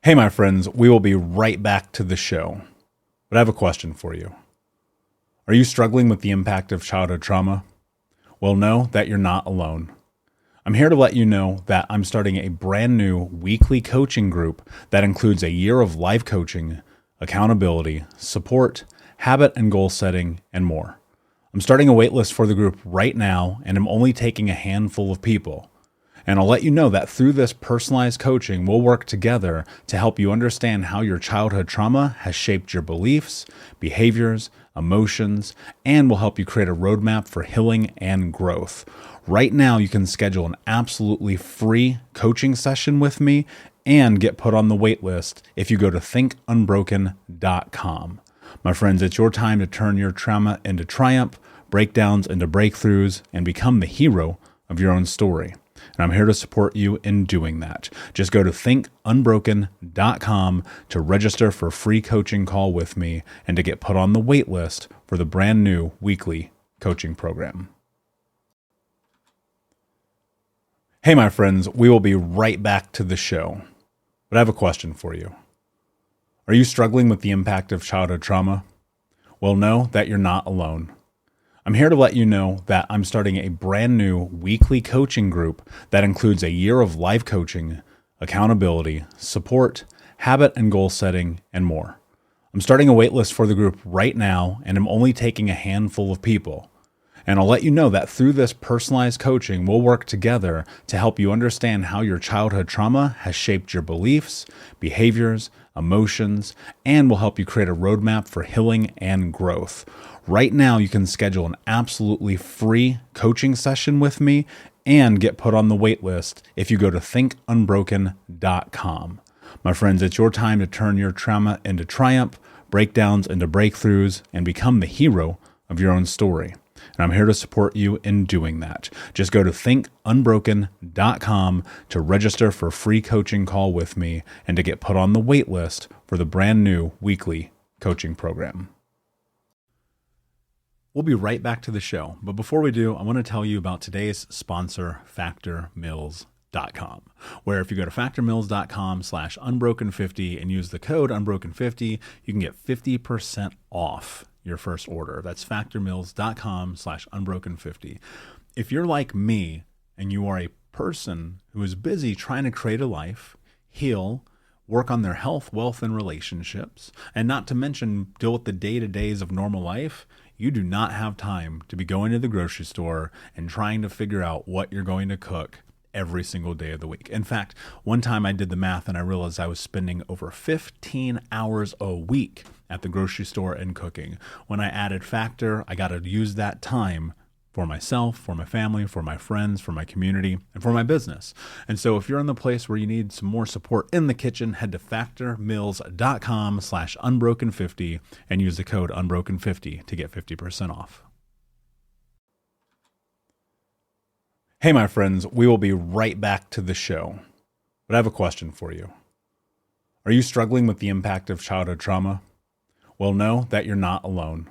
Hey, my friends, we will be right back to the show. But I have a question for you. Are you struggling with the impact of childhood trauma? Well, know that you're not alone. I'm here to let you know that I'm starting a brand new weekly coaching group that includes a year of life coaching, accountability, support, habit and goal setting, and more. I'm starting a waitlist for the group right now, and I'm only taking a handful of people. And I'll let you know that through this personalized coaching, we'll work together to help you understand how your childhood trauma has shaped your beliefs, behaviors, emotions, and will help you create a roadmap for healing and growth. Right now, you can schedule an absolutely free coaching session with me and get put on the wait list if you go to thinkunbroken.com. My friends, it's your time to turn your trauma into triumph, breakdowns into breakthroughs, and become the hero of your own story. And I'm here to support you in doing that. Just go to thinkunbroken.com to register for a free coaching call with me and to get put on the wait list for the brand new weekly coaching program. Hey, my friends, we will be right back to the show. But I have a question for you. Are you struggling with the impact of childhood trauma? Well, know that you're not alone. I'm here to let you know that I'm starting a brand new weekly coaching group that includes a year of life coaching, accountability, support, habit and goal setting, and more. I'm starting a waitlist for the group right now, and I'm only taking a handful of people. And I'll let you know that through this personalized coaching, we'll work together to help you understand how your childhood trauma has shaped your beliefs, behaviors, emotions, and will help you create a roadmap for healing and growth. Right now, you can schedule an absolutely free coaching session with me and get put on the wait list if you go to thinkunbroken.com. My friends, it's your time to turn your trauma into triumph, breakdowns into breakthroughs, and become the hero of your own story. And I'm here to support you in doing that. Just go to thinkunbroken.com to register for a free coaching call with me and to get put on the wait list for the brand new weekly coaching program. We'll be right back to the show. But before we do, I want to tell you about today's sponsor, factormeals.com, where if you go to factormeals.com/unbroken50 and use the code unbroken50, you can get 50% off your first order. That's factormeals.com/unbroken50. If you're like me and you are a person who is busy trying to create a life, heal, work on their health, wealth, and relationships, and not to mention deal with the day-to-days of normal life, you do not have time to be going to the grocery store and trying to figure out what you're going to cook every single day of the week. In fact, one time I did the math and I realized I was spending over 15 hours a week at the grocery store and cooking. When I added Factor, I got to use that time for myself, for my family, for my friends, for my community, and for my business. And so if you're in the place where you need some more support in the kitchen, head to factormeals.com/unbroken50 and use the code unbroken50 to get 50% off. Hey, my friends, we will be right back to the show. But I have a question for you. Are you struggling with the impact of childhood trauma? Well, know that you're not alone.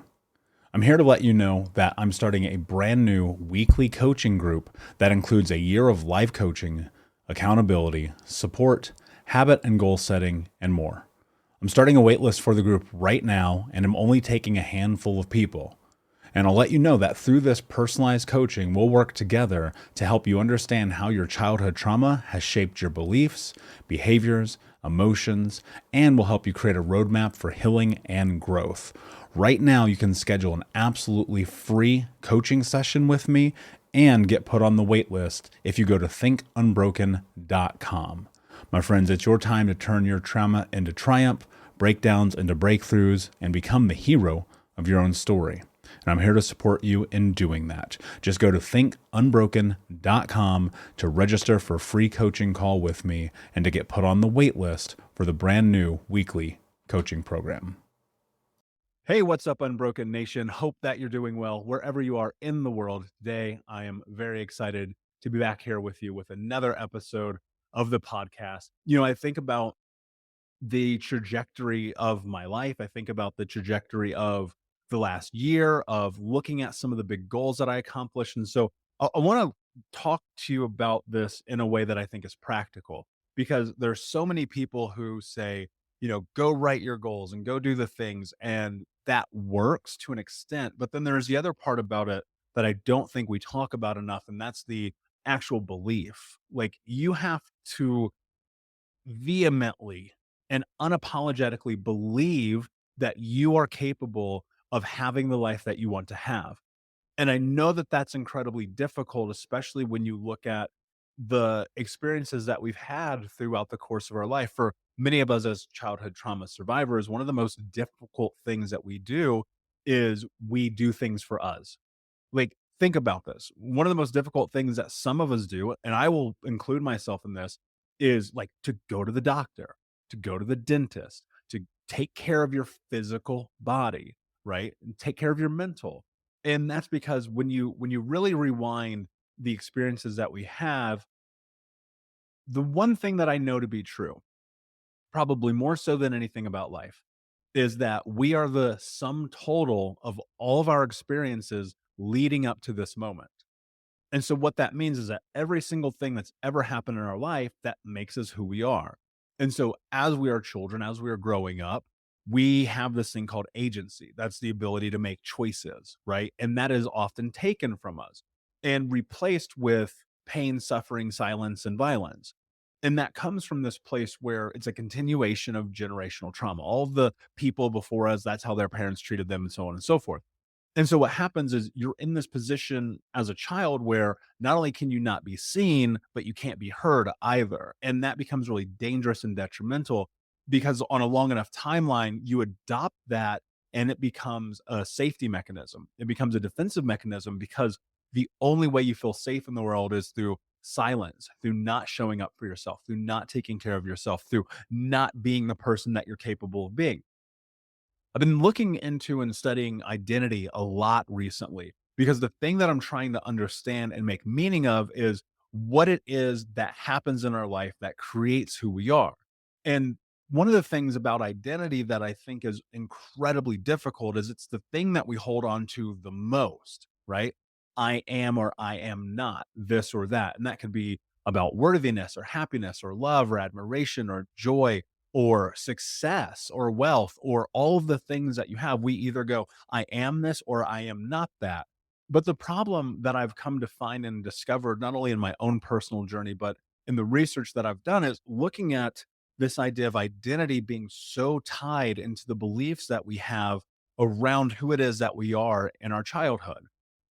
I'm here to let you know that I'm starting a brand new weekly coaching group that includes a year of life coaching, accountability, support, habit and goal setting, and more. I'm starting a waitlist for the group right now, and I'm only taking a handful of people. And I'll let you know that through this personalized coaching, we'll work together to help you understand how your childhood trauma has shaped your beliefs, behaviors, emotions, and will help you create a roadmap for healing and growth. Right now, you can schedule an absolutely free coaching session with me and get put on the wait list if you go to thinkunbroken.com. My friends, it's your time to turn your trauma into triumph, breakdowns into breakthroughs, and become the hero of your own story. And I'm here to support you in doing that. Just go to thinkunbroken.com to register for a free coaching call with me and to get put on the wait list for the brand new weekly coaching program. Hey, what's up, Unbroken Nation? Hope that you're doing well wherever you are in the world. Today, I am very excited to be back here with you with another episode of the podcast. I think about the trajectory of my life. I think about the trajectory of the last year, of looking at some of the big goals that I accomplished. And so I want to talk to you about this in a way that I think is practical. because there's so many people who say, go write your goals and go do the things. And that works to an extent. But then there's the other part about it that I don't think we talk about enough. And that's the actual belief. Like you have to vehemently and unapologetically believe that you are capable of having the life that you want to have. And I know that that's incredibly difficult, especially when you look at the experiences that we've had throughout the course of our life. For many of us as childhood trauma survivors, one of the most difficult things that we do is we do things for us. Like, think about this. One of the most difficult things that some of us do, and I will include myself in this, is like to go to the doctor, to go to the dentist, to take care of your physical body, right? And take care of your mental. And that's because when you really rewind the experiences that we have, the one thing that I know to be true, probably more so than anything about life, is that we are the sum total of all of our experiences leading up to this moment. And so what that means is that every single thing that's ever happened in our life that makes us who we are. And so as we are children, as we are growing up, we have this thing called agency. That's the ability to make choices, right? And that is often taken from us and replaced with pain, suffering, silence, and violence. And that comes from this place where it's a continuation of generational trauma. All of the people before us, that's how their parents treated them, and so on and so forth. And so what happens is you're in this position as a child where not only can you not be seen, but you can't be heard either. And that becomes really dangerous and detrimental because on a long enough timeline, you adopt that and it becomes a safety mechanism. It becomes a defensive mechanism because the only way you feel safe in the world is through silence, through not showing up for yourself, through not taking care of yourself, through not being the person that you're capable of being. I've been looking into and studying identity a lot recently because the thing that I'm trying to understand and make meaning of is what it is that happens in our life that creates who we are. And one of the things about identity that I think is incredibly difficult is it's the thing that we hold on to the most, right? I am or I am not this or that. And that could be about worthiness or happiness or love or admiration or joy or success or wealth or all of the things that you have. We either go, I am this or I am not that. But the problem that I've come to find and discovered, not only in my own personal journey, but in the research that I've done, is looking at this idea of identity being so tied into the beliefs that we have around who it is that we are in our childhood.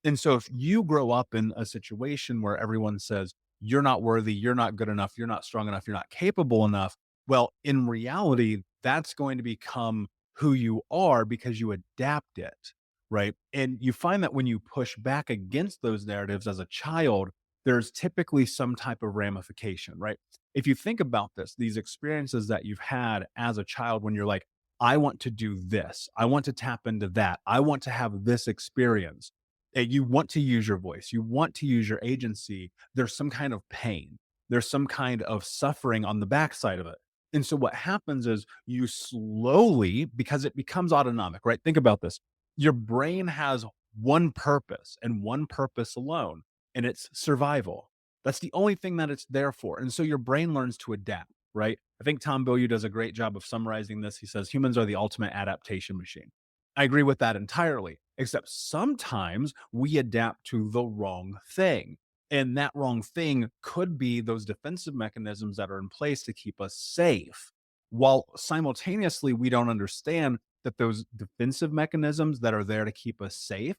And so if you grow up in a situation where everyone says, you're not worthy, you're not good enough, you're not strong enough, you're not capable enough, well, in reality, that's going to become who you are because you adapt it, right? And you find that when you push back against those narratives as a child, there's typically some type of ramification, right? If you think about this, these experiences that you've had as a child when you're like, I want to do this, I want to tap into that, I want to have this experience. And you want to use your voice, you want to use your agency, there's some kind of pain, there's some kind of suffering on the backside of it. And so what happens is you slowly, because it becomes autonomic, right? Think about this. Your brain has one purpose and one purpose alone, and it's survival. That's the only thing that it's there for. And so your brain learns to adapt, right? I think Tom Bilyeu does a great job of summarizing this. He says humans are the ultimate adaptation machine. I agree with that entirely, except sometimes we adapt to the wrong thing. And that wrong thing could be those defensive mechanisms that are in place to keep us safe. While simultaneously, we don't understand that those defensive mechanisms that are there to keep us safe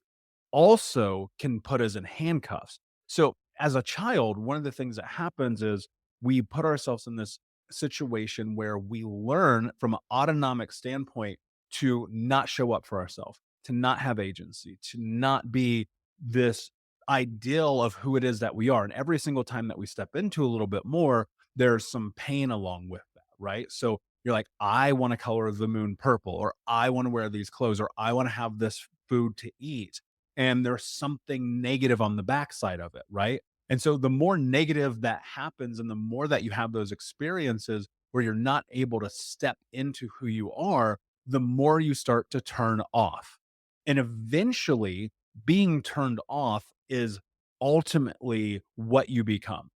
also can put us in handcuffs. So, as a child, one of the things that happens is we put ourselves in this situation where we learn from an autonomic standpoint to not show up for ourselves, to not have agency, to not be this ideal of who it is that we are. And every single time that we step into a little bit more, there's some pain along with that, right? So you're like, I want to color the moon purple, or I want to wear these clothes, or I want to have this food to eat. And there's something negative on the backside of it, right? And so the more negative that happens, and the more that you have those experiences where you're not able to step into who you are, the more you start to turn off. And eventually, being turned off is ultimately what you become.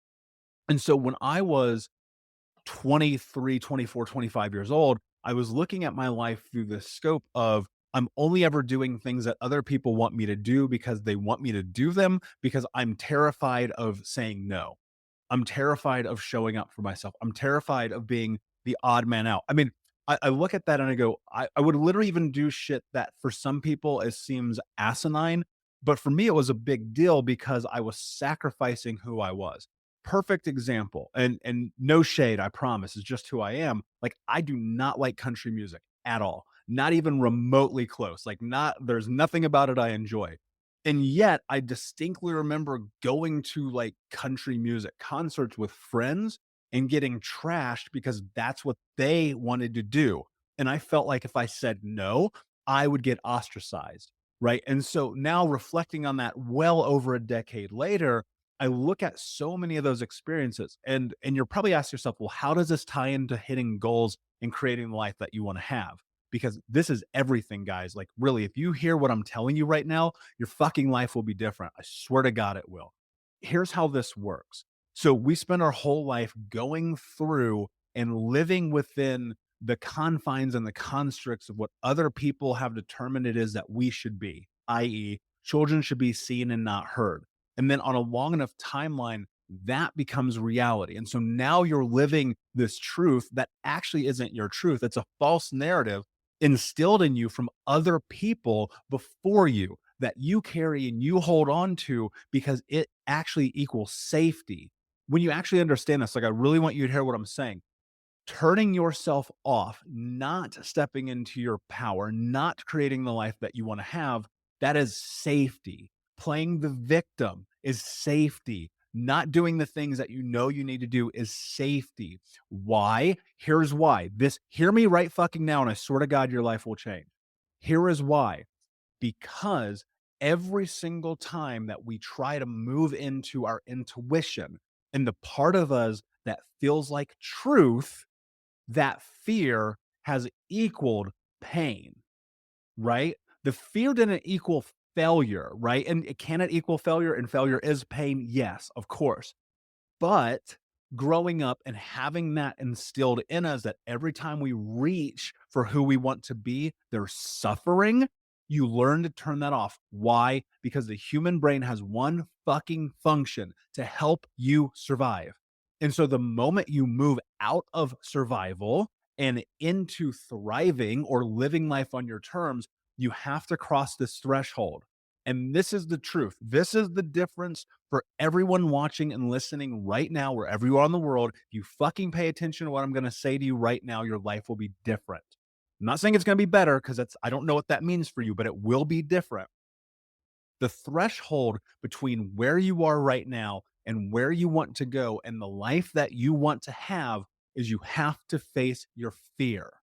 And so when I was 23, 24, 25 years old, I was looking at my life through the scope of I'm only ever doing things that other people want me to do because they want me to do them because I'm terrified of saying no. I'm terrified of showing up for myself. I'm terrified of being the odd man out. I mean, I look at that and I go, I would literally even do shit that for some people it seems asinine, but for me it was a big deal because I was sacrificing who I was. Perfect example, and no shade, I promise, is just who I am. Like I do not like country music at all, not even remotely close. Like not there's nothing about it I enjoy. And yet I distinctly remember going to like country music concerts with friends and getting trashed because that's what they wanted to do. And I felt like if I said no, I would get ostracized. Right. And so now reflecting on that well over a decade later, I look at so many of those experiences and you're probably asking yourself, well, how does this tie into hitting goals and creating the life that you want to have? Because this is everything, guys. Like, really, if you hear what I'm telling you right now, your fucking life will be different. I swear to God, it will. Here's how this works. So, we spend our whole life going through and living within the confines and the constructs of what other people have determined it is that we should be, i.e., children should be seen and not heard. And then on a long enough timeline, that becomes reality. And so now you're living this truth that actually isn't your truth. It's a false narrative instilled in you from other people before you that you carry and you hold on to because it actually equals safety. When you actually understand this, like I really want you to hear what I'm saying. Turning yourself off, not stepping into your power, not creating the life that you want to have, that is safety. Playing the victim is safety. Not doing the things that you know you need to do is safety. Why? Here's why. Hear me right fucking now, and I swear to God, your life will change. Here is why. Because every single time that we try to move into our intuition and the part of us that feels like truth, that fear has equaled pain, right? The fear didn't equal failure, right? And can it equal failure? And failure is pain. Yes, of course. But growing up and having that instilled in us that every time we reach for who we want to be, there's suffering. You learn to turn that off. Why? Because the human brain has one fucking function to help you survive. And so the moment you move out of survival and into thriving or living life on your terms, you have to cross this threshold. And this is the truth. This is the difference for everyone watching and listening right now, wherever you are in the world. If you fucking pay attention to what I'm going to say to you right now, your life will be different. I'm not saying it's going to be better because I don't know what that means for you, but it will be different. The threshold between where you are right now and where you want to go and the life that you want to have is you have to face your fear.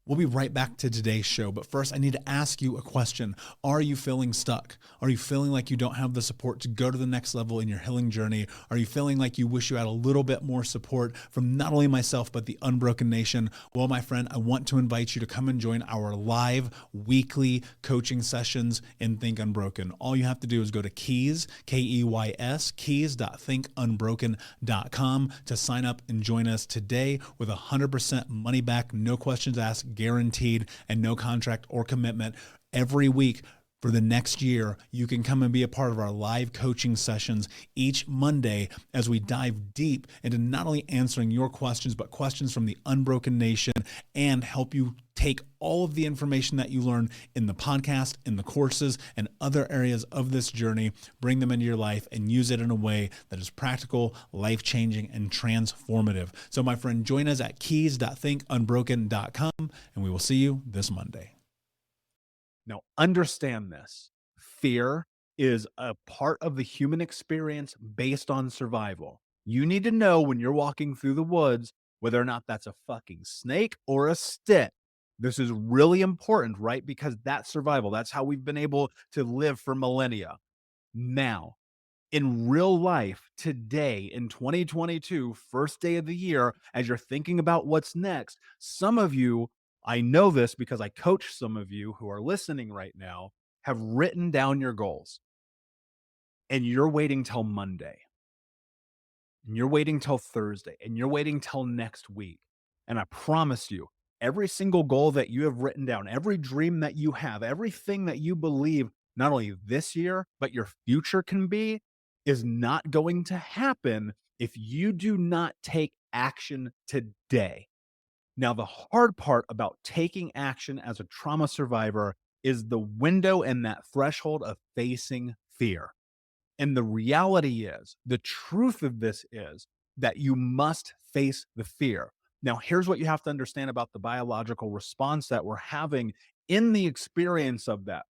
We'll be right back to today's show, but first I need to ask you a question. Are you feeling stuck? Are you feeling like you don't have the support to go to the next level in your healing journey? Are you feeling like you wish you had a little bit more support from not only myself, but the Unbroken Nation? Well, my friend, I want to invite you to come and join our live weekly coaching sessions in Think Unbroken. All you have to do is go to Keys, Keys, keys.thinkunbroken.com to sign up and join us today with 100% money back, no questions asked, guaranteed, and no contract or commitment. Every week for the next year, you can come and be a part of our live coaching sessions each Monday as we dive deep into not only answering your questions, but questions from the Unbroken Nation and help you take all of the information that you learn in the podcast, in the courses, and other areas of this journey, bring them into your life and use it in a way that is practical, life-changing, and transformative. So my friend, join us at keys.thinkunbroken.com, and we will see you this Monday. Now, understand this. Fear is a part of the human experience based on survival. You need to know when you're walking through the woods whether or not that's a fucking snake or a stick. This is really important, right? Because that's survival. That's how we've been able to live for millennia. Now, in real life, today in 2022, first day of the year, as you're thinking about what's next, some of you, I know this because I coach some of you who are listening right now, have written down your goals and you're waiting till Monday. and you're waiting till Thursday and you're waiting till next week. And I promise you, every single goal that you have written down, every dream that you have, everything that you believe not only this year, but your future can be, is not going to happen if you do not take action today. Now, the hard part about taking action as a trauma survivor is the window and that threshold of facing fear. And the reality is, the truth of this is that you must face the fear. Now, here's what you have to understand about the biological response that we're having in the experience of that.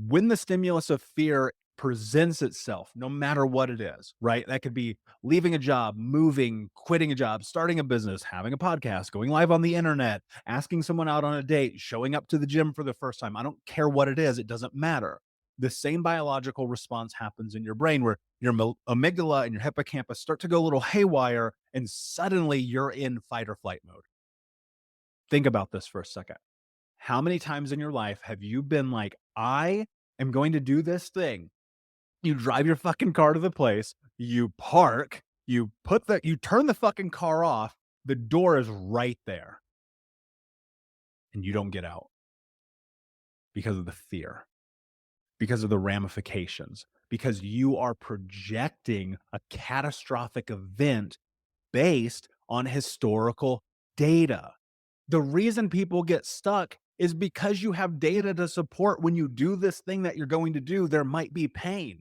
When the stimulus of fear presents itself, no matter what it is, right? That could be leaving a job, moving, quitting a job, starting a business, having a podcast, going live on the internet, asking someone out on a date, showing up to the gym for the first time. I don't care what it is, it doesn't matter. The same biological response happens in your brain where your amygdala and your hippocampus start to go a little haywire, and suddenly you're in fight or flight mode. Think about this for a second. How many times in your life have you been like, I am going to do this thing? You drive your fucking car to the place, you park, you turn the fucking car off, the door is right there, and you don't get out because of the fear, because of the ramifications, because you are projecting a catastrophic event based on historical data. The reason people get stuck is because you have data to support when you do this thing that you're going to do, there might be pain.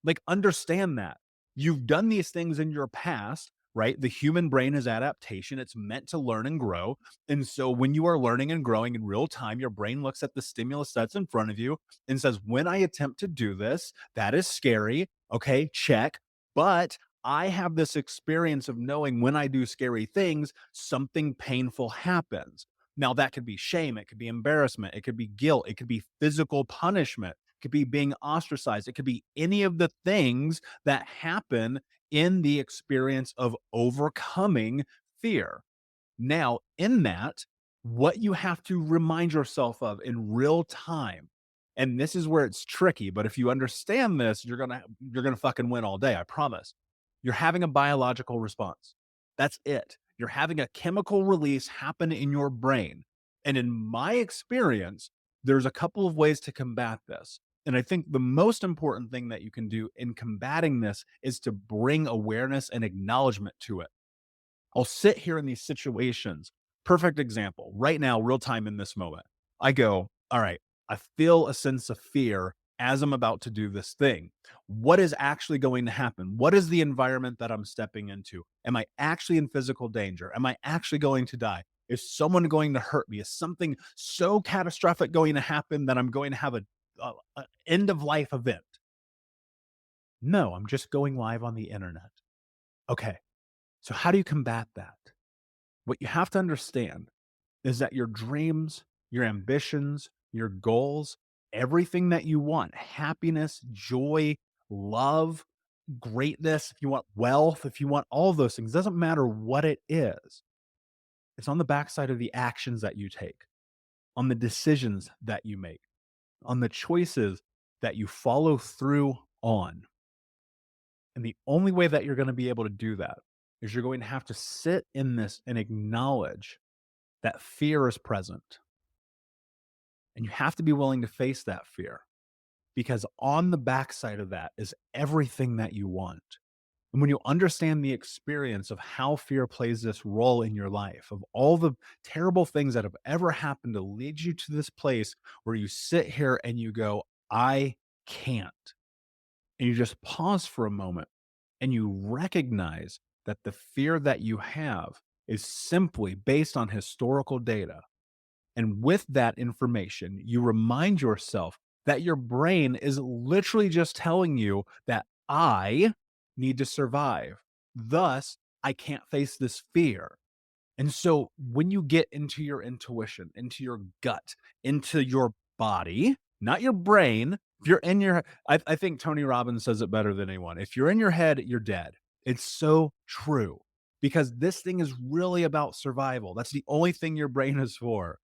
Like, understand that. You've done these things in your past, right? The human brain is adaptation. It's meant to learn and grow. And so when you are learning and growing in real time, your brain looks at the stimulus that's in front of you and says, when I attempt to do this, that is scary. Okay, check. But I have this experience of knowing when I do scary things, something painful happens. Now, that could be shame, it could be embarrassment, it could be guilt, it could be physical punishment, it could be being ostracized, it could be any of the things that happen in the experience of overcoming fear. Now, in that, what you have to remind yourself of in real time, and this is where it's tricky, but if you understand this, you're gonna fucking win all day, I promise. You're having a biological response. That's it. You're having a chemical release happen in your brain. And in my experience, there's a couple of ways to combat this. And I think the most important thing that you can do in combating this is to bring awareness and acknowledgement to it. I'll sit here in these situations. Perfect example. Right now, real time in this moment, I go, all right, I feel a sense of fear as I'm about to do this thing. What is actually going to happen? What is the environment that I'm stepping into? Am I actually in physical danger? Am I actually going to die? Is someone going to hurt me? Is something so catastrophic going to happen that I'm going to have a end of life event? No, I'm just going live on the internet. Okay. So how do you combat that? What you have to understand is that your dreams, your ambitions, your goals, everything that you want, happiness, joy, love, greatness, if you want wealth, if you want all those things, doesn't matter what it is. It's on the backside of the actions that you take, on the decisions that you make, on the choices that you follow through on. And the only way that you're going to be able to do that is you're going to have to sit in this and acknowledge that fear is present. And you have to be willing to face that fear because on the backside of that is everything that you want. And when you understand the experience of how fear plays this role in your life, of all the terrible things that have ever happened to lead you to this place where you sit here and you go, I can't. And you just pause for a moment and you recognize that the fear that you have is simply based on historical data. And with that information, you remind yourself that your brain is literally just telling you that I need to survive. Thus, I can't face this fear. And so when you get into your intuition, into your gut, into your body, not your brain, if you're in your, I think Tony Robbins says it better than anyone. If you're in your head, you're dead. It's so true because this thing is really about survival. That's the only thing your brain is for.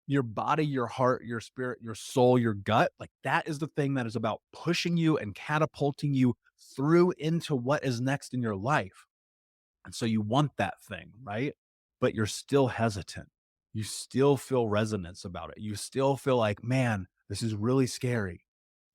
Your body, your heart, your spirit, your soul, your gut, like that is the thing that is about pushing you and catapulting you through into what is next in your life. And so you want that thing, right? But you're still hesitant. You still feel resonance about it. You still feel like, man, this is really scary.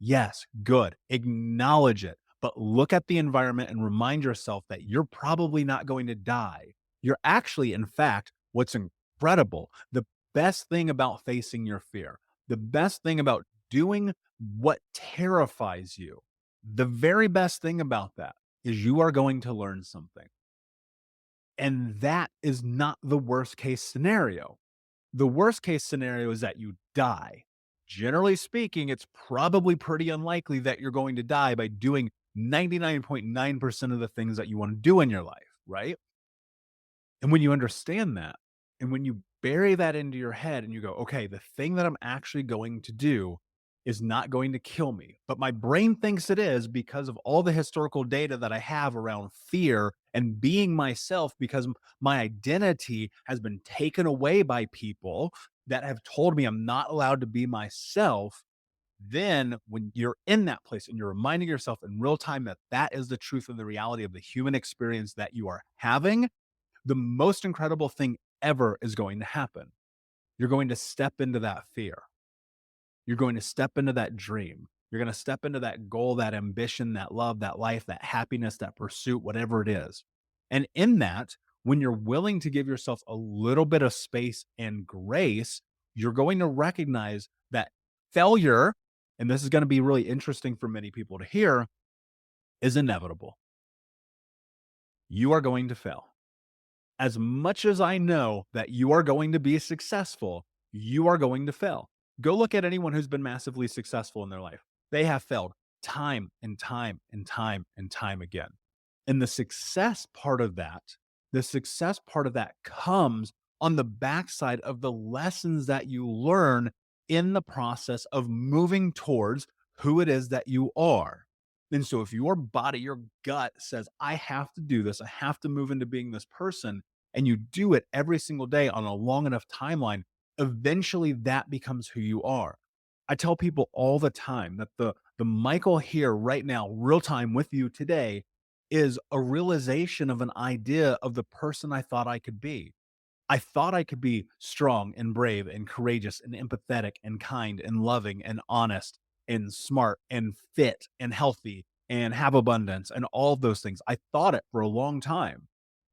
Yes, good. Acknowledge it, but look at the environment and remind yourself that you're probably not going to die. You're actually, in fact, what's incredible, the best thing about facing your fear, the best thing about doing what terrifies you, the very best thing about that is you are going to learn something. And that is not the worst case scenario. The worst case scenario is that you die. Generally speaking, it's probably pretty unlikely that you're going to die by doing 99.9% of the things that you want to do in your life, right? And when you understand that, and when you bury that into your head and you go, okay, the thing that I'm actually going to do is not going to kill me, but my brain thinks it is because of all the historical data that I have around fear and being myself, because my identity has been taken away by people that have told me I'm not allowed to be myself. Then, when you're in that place and you're reminding yourself in real time that that is the truth of the reality of the human experience that you are having, the most incredible thing ever is going to happen. You're going to step into that fear. You're going to step into that dream. You're going to step into that goal, that ambition, that love, that life, that happiness, that pursuit, whatever it is. And in that, when you're willing to give yourself a little bit of space and grace, you're going to recognize that failure, and this is going to be really interesting for many people to hear, is inevitable. You are going to fail. As much as I know that you are going to be successful, you are going to fail. Go look at anyone who's been massively successful in their life. They have failed time and time and time and time again. And the success part of that comes on the backside of the lessons that you learn in the process of moving towards who it is that you are. And so if your body, your gut says, I have to do this, I have to move into being this person, and you do it every single day on a long enough timeline, eventually that becomes who you are. I tell people all the time that the Michael here right now, real time with you today, is a realization of an idea of the person I thought I could be. I thought I could be strong and brave and courageous and empathetic and kind and loving and honest and smart and fit and healthy and have abundance and all of those things. I thought it for a long time.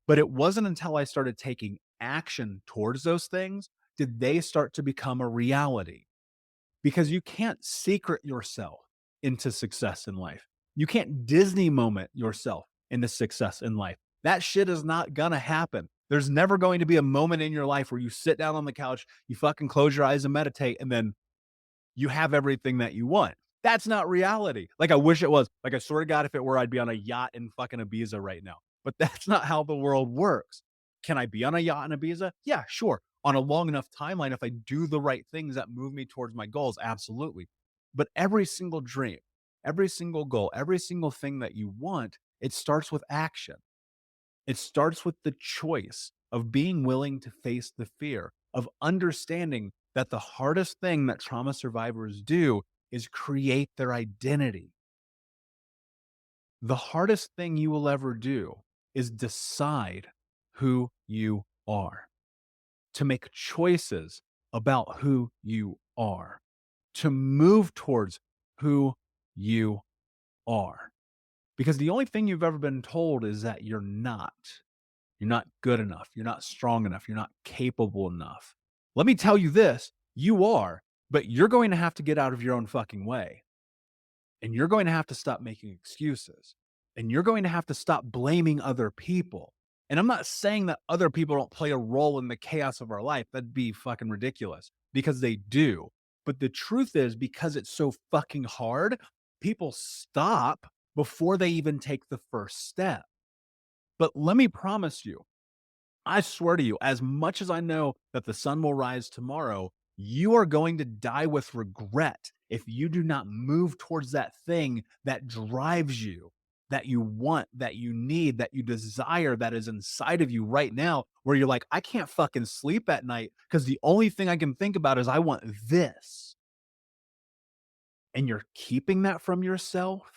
But it wasn't until I started taking action towards those things did they start to become a reality. Because you can't secret yourself into success in life. You can't Disney moment yourself into success in life. That shit is not gonna happen. There's never going to be a moment in your life where you sit down on the couch, you fucking close your eyes and meditate, and then you have everything that you want. That's not reality. Like, I wish it was. Like, I swear to God, if it were, I'd be on a yacht in fucking Ibiza right now. But that's not how the world works. Can I be on a yacht in Ibiza? Yeah, sure. On a long enough timeline, if I do the right things that move me towards my goals, absolutely. But every single dream, every single goal, every single thing that you want, it starts with action. It starts with the choice of being willing to face the fear, of understanding that the hardest thing that trauma survivors do is create their identity. The hardest thing you will ever do is decide who you are, to make choices about who you are, to move towards who you are. Because the only thing you've ever been told is that you're not. You're not good enough. You're not strong enough. You're not capable enough. Let me tell you this, you are, but you're going to have to get out of your own fucking way. And you're going to have to stop making excuses. And you're going to have to stop blaming other people. And I'm not saying that other people don't play a role in the chaos of our life. That'd be fucking ridiculous, because they do. But the truth is, because it's so fucking hard, people stop before they even take the first step. But let me promise you, I swear to you, as much as I know that the sun will rise tomorrow, you are going to die with regret if you do not move towards that thing that drives you, that you want, that you need, that you desire, that is inside of you right now, where you're like, I can't fucking sleep at night because the only thing I can think about is I want this. And you're keeping that from yourself.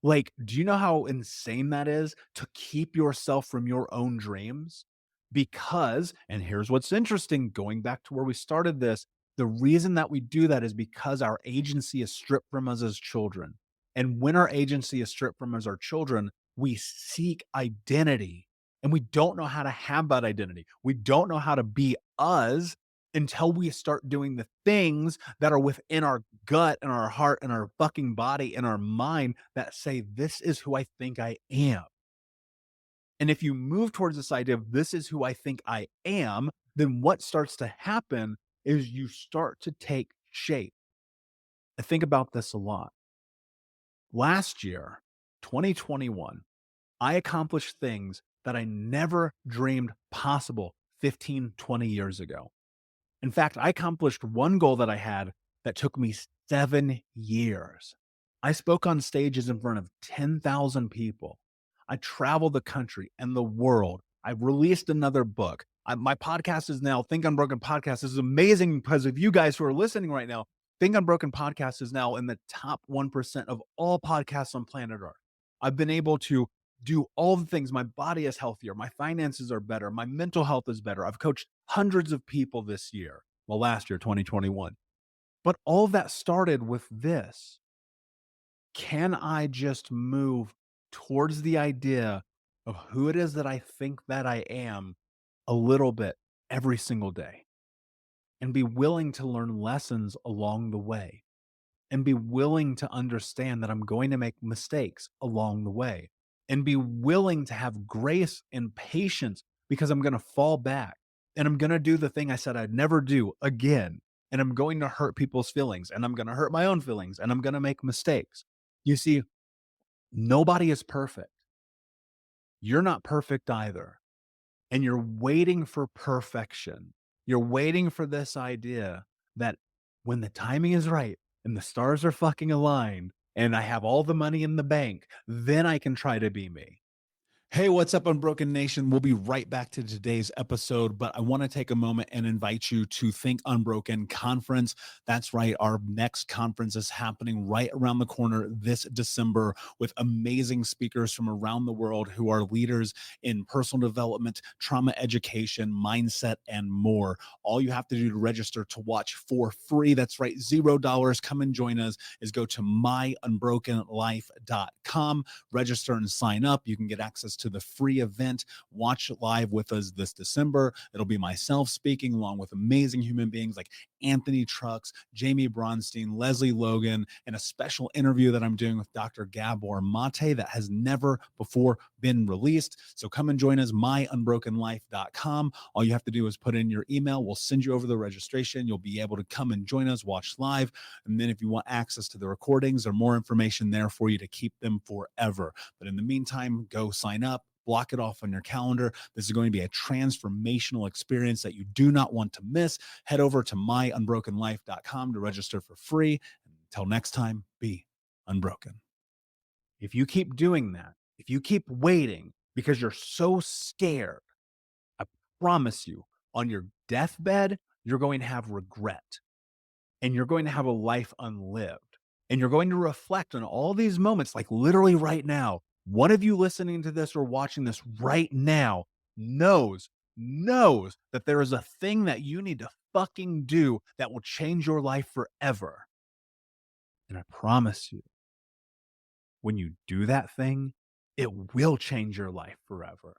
Like, do you know how insane that is to keep yourself from your own dreams? Because, and here's what's interesting, going back to where we started this, the reason that we do that is because our agency is stripped from us as children. And when our agency is stripped from us as our children, we seek identity and we don't know how to have that identity. We don't know how to be us until we start doing the things that are within our gut and our heart and our fucking body and our mind that say, this is who I think I am. And if you move towards this idea of this is who I think I am, then what starts to happen is you start to take shape. I think about this a lot. Last year, 2021, I accomplished things that I never dreamed possible 15, 20 years ago. In fact, I accomplished one goal that I had that took me 7 years. I spoke on stages in front of 10,000 people. I traveled the country and the world. I released another book. My podcast is now Think Unbroken Podcast. This is amazing because of you guys who are listening right now. Think Unbroken Podcast is now in the top 1% of all podcasts on planet Earth. I've been able to do all the things. My body is healthier. My finances are better. My mental health is better. I've coached hundreds of people this year. Well, last year, 2021. But all of that started with this. Can I just move towards the idea of who it is that I think that I am a little bit every single day and be willing to learn lessons along the way? And be willing to understand that I'm going to make mistakes along the way and be willing to have grace and patience because I'm going to fall back and I'm going to do the thing I said I'd never do again. And I'm going to hurt people's feelings and I'm going to hurt my own feelings and I'm going to make mistakes. You see, nobody is perfect. You're not perfect either. And you're waiting for perfection. You're waiting for this idea that when the timing is right and the stars are fucking aligned and I have all the money in the bank, then I can try to be me. Hey, what's up, Unbroken Nation? We'll be right back to today's episode, but I want to take a moment and invite you to Think Unbroken Conference. That's right. Our next conference is happening right around the corner this December with amazing speakers from around the world who are leaders in personal development, trauma education, mindset, and more. All you have to do to register to watch for free, that's right, $0. Come and join us, is go to myunbrokenlife.com, register and sign up. You can get access to the free event. Watch it live with us this December. It'll be myself speaking along with amazing human beings like Anthony Trucks, Jamie Bronstein, Leslie Logan, and a special interview that I'm doing with Dr. Gabor Mate that has never before been released. So come and join us, myunbrokenlife.com. All you have to do is put in your email. We'll send you over the registration. You'll be able to come and join us, watch live. And then if you want access to the recordings or more information there for you to keep them forever. But in the meantime, go sign up. Block it off on your calendar. This is going to be a transformational experience that you do not want to miss. Head over to myunbrokenlife.com to register for free. Until next time, be unbroken. If you keep doing that, if you keep waiting because you're so scared, I promise you, on your deathbed, you're going to have regret and you're going to have a life unlived. And you're going to reflect on all these moments, like literally right now. One of you listening to this or watching this right now knows that there is a thing that you need to fucking do that will change your life forever. And I promise you, when you do that thing, it will change your life forever.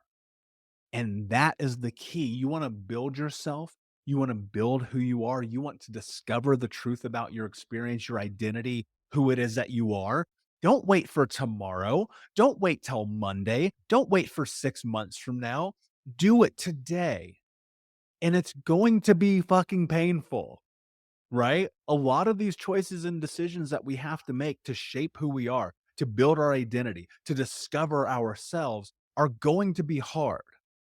And that is the key. You want to build yourself. You want to build who you are. You want to discover the truth about your experience, your identity, who it is that you are. Don't wait for tomorrow. Don't wait till Monday. Don't wait for 6 months from now. Do it today. And it's going to be fucking painful, right? A lot of these choices and decisions that we have to make to shape who we are, to build our identity, to discover ourselves are going to be hard.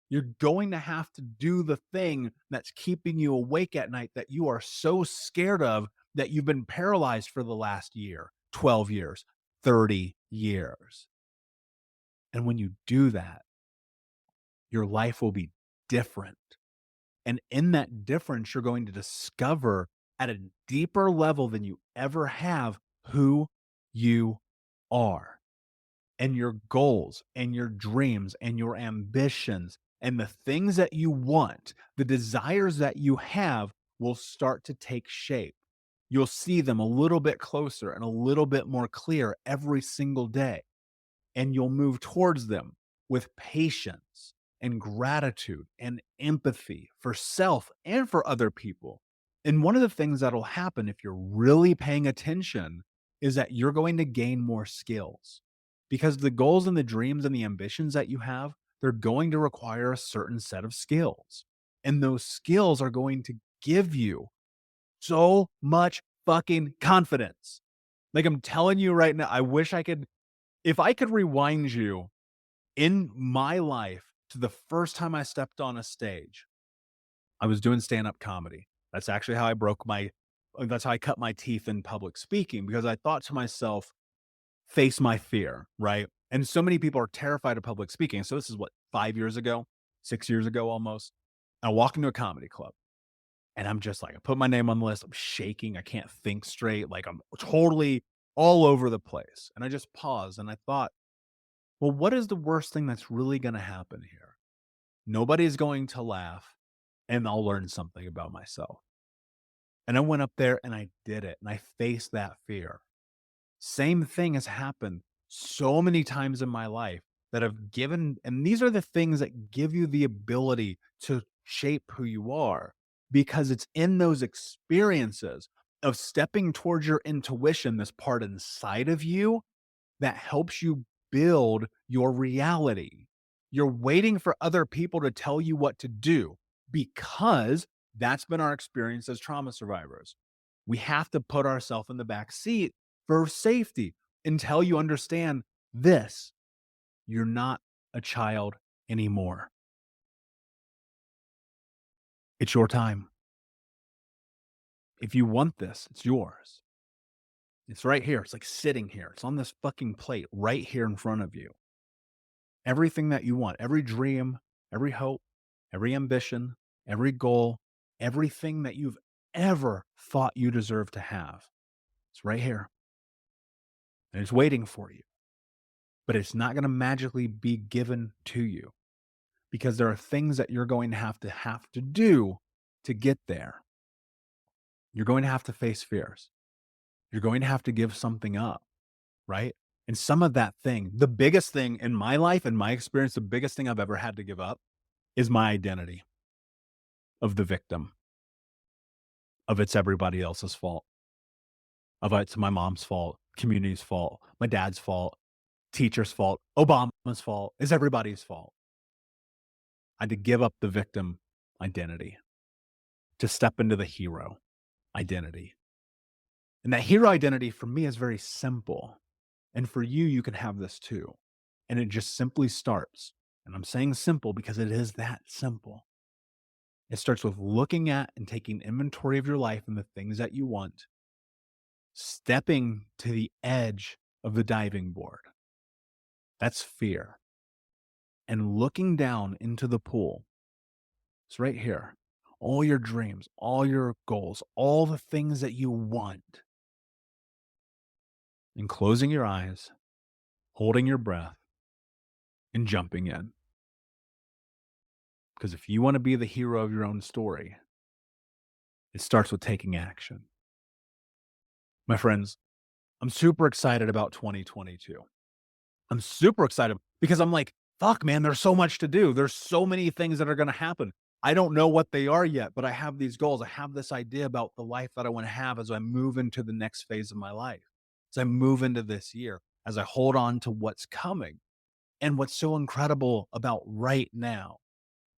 You're going to have to do the thing that's keeping you awake at night that you are so scared of that you've been paralyzed for the last year, 12 years, 30 years. And when you do that, your life will be different. And in that difference, you're going to discover at a deeper level than you ever have who you are. and your goals and your dreams and your ambitions and the things that you want, the desires that you have will start to take shape. You'll see them a little bit closer and a little bit more clear every single day, and you'll move towards them with patience and gratitude and empathy for self and for other people. And one of the things that'll happen if you're really paying attention is that you're going to gain more skills, because the goals and the dreams and the ambitions that you have, they're going to require a certain set of skills. And those skills are going to give you so much fucking confidence. Like, I'm telling you right now, I wish I could, if I could rewind you in my life to the first time I stepped on a stage. I was doing stand-up comedy. That's actually how I broke my that's how I cut my teeth in public speaking, because I thought to myself, face my fear, right? And so many people are terrified of public speaking. So this is what, 5 years ago, 6 years ago almost. I walk into a comedy club and I'm just like, I put my name on the list. I'm shaking. I can't think straight. Like, I'm totally all over the place. And I just paused and I thought, well, what is the worst thing that's really going to happen here? Nobody's going to laugh, and I'll learn something about myself. And I went up there and I did it and I faced that fear. Same thing has happened so many times in my life that have given, and these are the things that give you the ability to shape who you are, because it's in those experiences of stepping towards your intuition, this part inside of you that helps you build your reality. You're waiting for other people to tell you what to do, because that's been our experience as trauma survivors. We have to put ourselves in the back seat for safety until you understand this: you're not a child anymore. It's your time. If you want this, it's yours. It's right here. It's like sitting here. It's on this fucking plate right here in front of you. Everything that you want, every dream, every hope, every ambition, every goal, everything that you've ever thought you deserve to have, it's right here. And it's waiting for you. But it's not going to magically be given to you, because there are things that you're going to have to do to get there. You're going to have to face fears. You're going to have to give something up, right? And some of that thing, the biggest thing in my life, in my experience, the biggest thing I've ever had to give up is my identity of the victim, of it's everybody else's fault, of it's my mom's fault, community's fault, my dad's fault, teacher's fault, Obama's fault, it's everybody's fault. I had to give up the victim identity to step into the hero identity. And that hero identity for me is very simple. And for you, you can have this too. And it just simply starts. And I'm saying simple because it is that simple. It starts with looking at and taking inventory of your life and the things that you want, stepping to the edge of the diving board. That's fear. And looking down into the pool. It's right here. All your dreams, all your goals, all the things that you want. And closing your eyes, holding your breath, and jumping in. Because if you want to be the hero of your own story, it starts with taking action. My friends, I'm super excited about 2022. I'm super excited because I'm like, fuck, man, there's so much to do. There's so many things that are going to happen. I don't know what they are yet, but I have these goals. I have this idea about the life that I want to have as I move into the next phase of my life, as I move into this year, as I hold on to what's coming. And what's so incredible about right now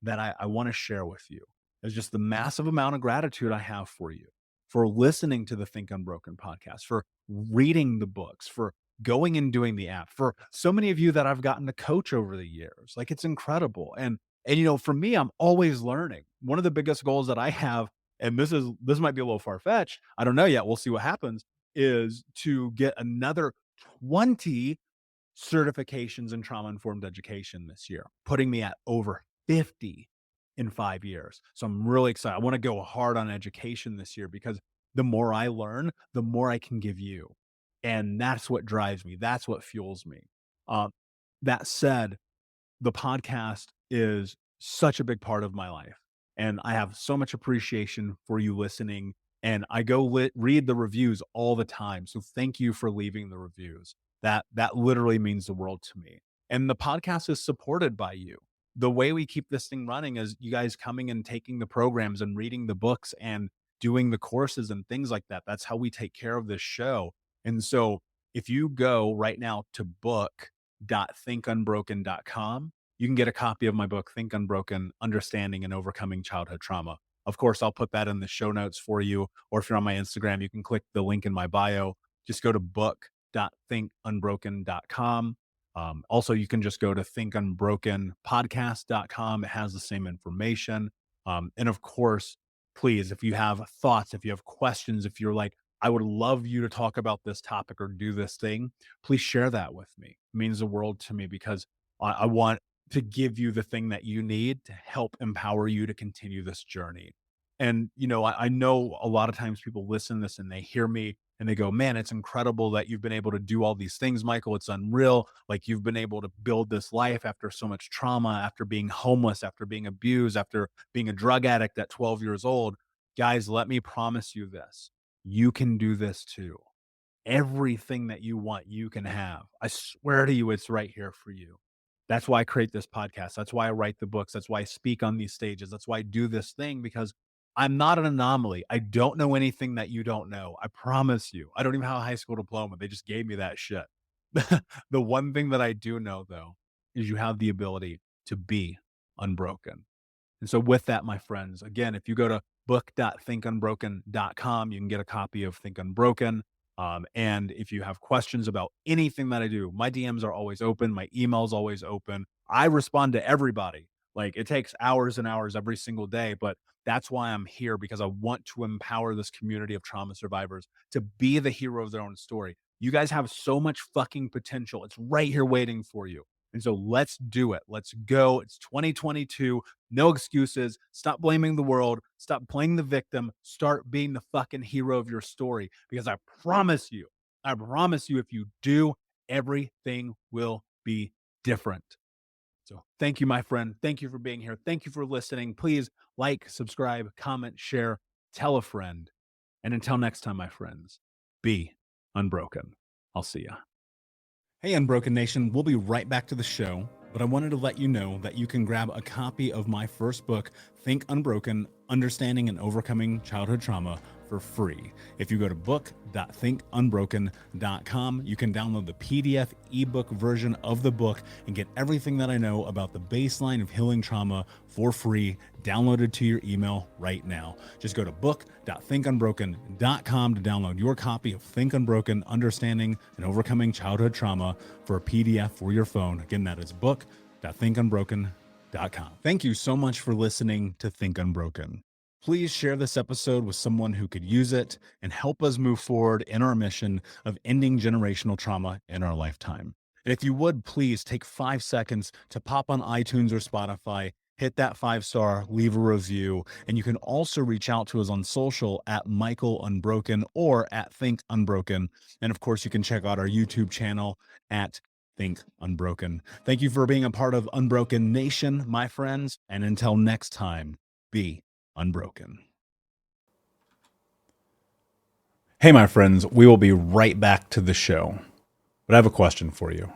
that I want to share with you is just the massive amount of gratitude I have for you, for listening to the Think Unbroken podcast, for reading the books, for going and doing the app, for so many of you that I've gotten to coach over the years. Like, it's incredible. And you know, for me, I'm always learning. One of the biggest goals that I have, and this might be a little far-fetched, I don't know yet, we'll see what happens, is to get another 20 certifications in trauma informed education this year, putting me at over 50 in 5 years. So I'm really excited. I want to go hard on education this year, because the more I learn, the more I can give you. And that's what drives me. That's what fuels me. That said, the podcast is such a big part of my life. And I have so much appreciation for you listening. And I go read the reviews all the time. So thank you for leaving the reviews. That literally means the world to me. And the podcast is supported by you. The way we keep this thing running is you guys coming and taking the programs and reading the books and doing the courses and things like that. That's how we take care of this show. And so if you go right now to book.thinkunbroken.com, you can get a copy of my book, Think Unbroken: Understanding and Overcoming Childhood Trauma. Of course, I'll put that in the show notes for you. Or if you're on my Instagram, you can click the link in my bio. Just go to book.thinkunbroken.com. Also, you can just go to thinkunbrokenpodcast.com. It has the same information. And of course, please, if you have thoughts, if you have questions, if you're like, I would love you to talk about this topic or do this thing, please share that with me. It means the world to me because I want to give you the thing that you need to help empower you to continue this journey. And, I know a lot of times people listen to this and they hear me and they go, man, it's incredible that you've been able to do all these things, Michael. It's unreal. Like you've been able to build this life after so much trauma, after being homeless, after being abused, after being a drug addict at 12 years old. Guys, let me promise you this. You can do this too. Everything that you want, you can have. I swear to you, it's right here for you. That's why I create this podcast. That's why I write the books. That's why I speak on these stages. That's why I do this thing, because I'm not an anomaly. I don't know anything that you don't know. I promise you. I don't even have a high school diploma. They just gave me that shit. The one thing that I do know, though, is you have the ability to be unbroken. And so with that, my friends, again, if you go to book.thinkunbroken.com, you can get a copy of Think Unbroken. And if you have questions about anything that I do, my DMs are always open. My email's always open. I respond to everybody. Like it takes hours and hours every single day, but that's why I'm here, because I want to empower this community of trauma survivors to be the hero of their own story. You guys have so much fucking potential. It's right here waiting for you. And so let's do it. Let's go. It's 2022. No excuses. Stop blaming the world. Stop playing the victim. Start being the fucking hero of your story. Because I promise you, if you do, everything will be different. So thank you, my friend. Thank you for being here. Thank you for listening. Please like, subscribe, comment, share, tell a friend. And until next time, my friends, be unbroken. I'll see ya. Hey, Unbroken Nation, we'll be right back to the show, but I wanted to let you know that you can grab a copy of my first book, Think Unbroken: Understanding and Overcoming Childhood Trauma, for free. If you go to book.thinkunbroken.com, you can download the PDF ebook version of the book and get everything that I know about the baseline of healing trauma for free, downloaded to your email right now. Just go to book.thinkunbroken.com to download your copy of Think Unbroken: Understanding and Overcoming Childhood Trauma for a PDF for your phone. Again, that is book.thinkunbroken.com. Thank you so much for listening to Think Unbroken. Please share this episode with someone who could use it and help us move forward in our mission of ending generational trauma in our lifetime. And if you would, please take 5 seconds to pop on iTunes or Spotify, hit that 5-star, leave a review, and you can also reach out to us on social at Michael Unbroken or at Think Unbroken. And of course, you can check out our YouTube channel at Think Unbroken. Thank you for being a part of Unbroken Nation, my friends. And until next time, be unbroken. Hey, my friends, we will be right back to the show, but I have a question for you.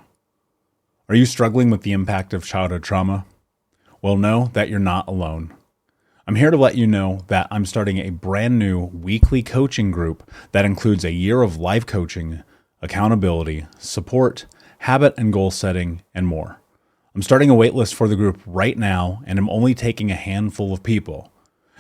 Are you struggling with the impact of childhood trauma? Well, know that you're not alone. I'm here to let you know that I'm starting a brand new weekly coaching group that includes a year of life coaching, accountability, support, habit and goal setting, and more. I'm starting a waitlist for the group right now, and I'm only taking a handful of people.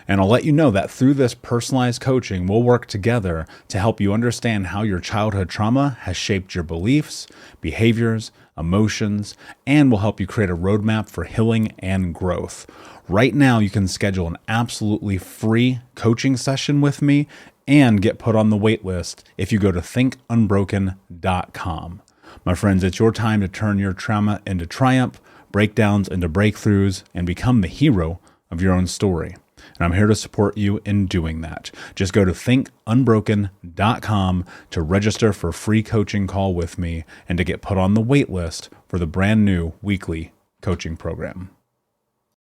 And I'll let you know that through this personalized coaching, we'll work together to help you understand how your childhood trauma has shaped your beliefs, behaviors, emotions, and will help you create a roadmap for healing and growth. Right now, you can schedule an absolutely free coaching session with me and get put on the wait list if you go to thinkunbroken.com. My friends, it's your time to turn your trauma into triumph, breakdowns into breakthroughs, and become the hero of your own story. And I'm here to support you in doing that. Just go to thinkunbroken.com to register for a free coaching call with me and to get put on the wait list for the brand new weekly coaching program.